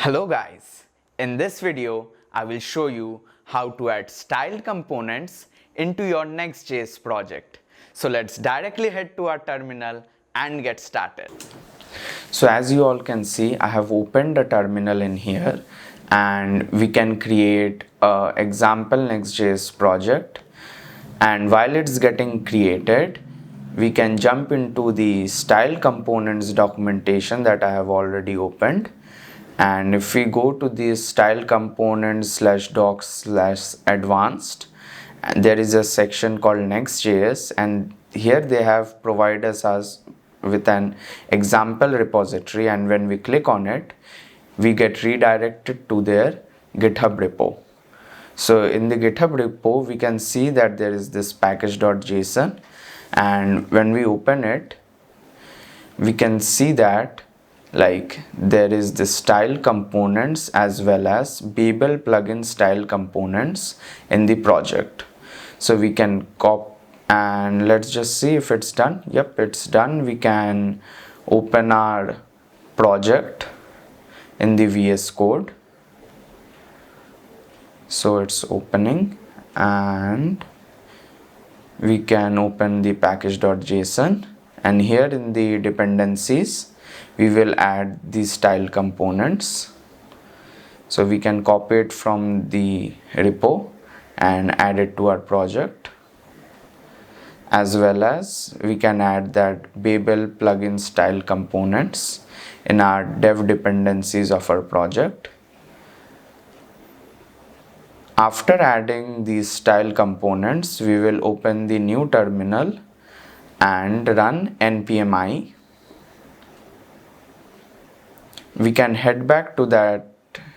Hello guys, in this video I will show you how to add styled components into your Next.js project. So let's directly head to our terminal and get started. So as you all can see, I have opened a terminal in here and we can create an example Next.js project, and while it's getting created we can jump into the style components documentation that I have already opened. And if we go to the style components /docs/advanced, and there is a section called Next.js, and here they have provided us with an example repository, and when we click on it we get redirected to their GitHub repo. So in the GitHub repo we can see that there is this package.json, and when we open it we can see that there is the style components as well as Babel plugin style components in the project. So we can copy, and let's just see if it's done. Yep, it's done. We can open our project in the VS Code. So it's opening, and we can open the package.json, and here in the dependencies we will add the style components. So we can copy it from the repo and add it to our project, as well as we can add that Babel plugin style components in our dev dependencies of our project. After adding these style components, we will open the new terminal and run npm i. We can head back to that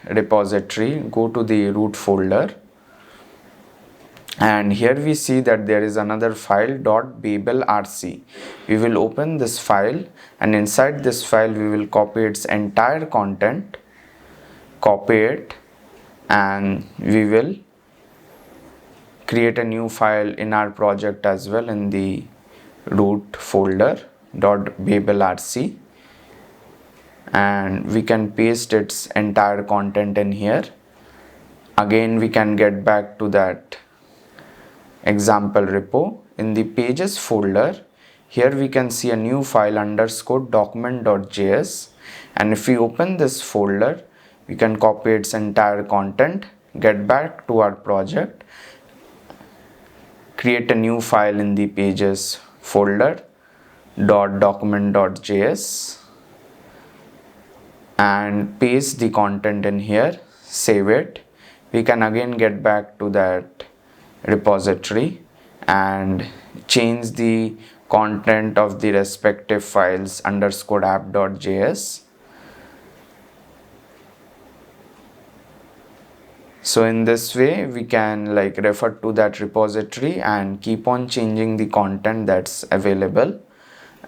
repository, go to the root folder, and here we see that there is another file .babelrc. We will open this file, and inside this file we will copy its entire content, copy it, and we will create a new file in our project as well in the root folder .babelrc, and we can paste its entire content in here. Again, we can get back to that example repo. In the pages folder, here we can see a new file _document.js, and if we open this folder we can copy its entire content, get back to our project, create a new file in the pages folder .document.js, and paste the content in here, save it. We can again get back to that repository and change the content of the respective files _app.js. So in this way we can refer to that repository and keep on changing the content that's available,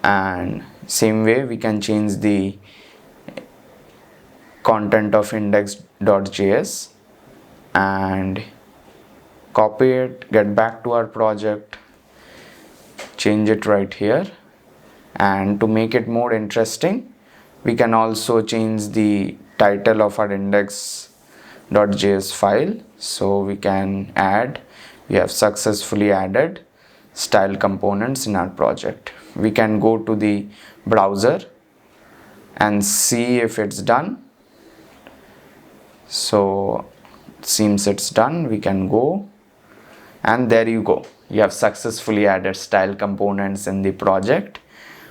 and same way we can change the content of index.js and copy it, get back to our project, change it right here. And to make it more interesting, we can also change the title of our index.js file. So we have successfully added style components in our project. We can go to the browser and see if it's done. So it seems it's done. We can go, and there you go. You have successfully added style components in the project.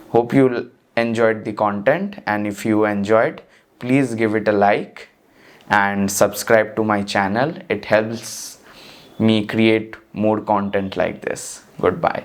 Hope you enjoyed the content, and if you enjoyed, please give it a like and subscribe to my channel. It helps me create more content like this. Goodbye.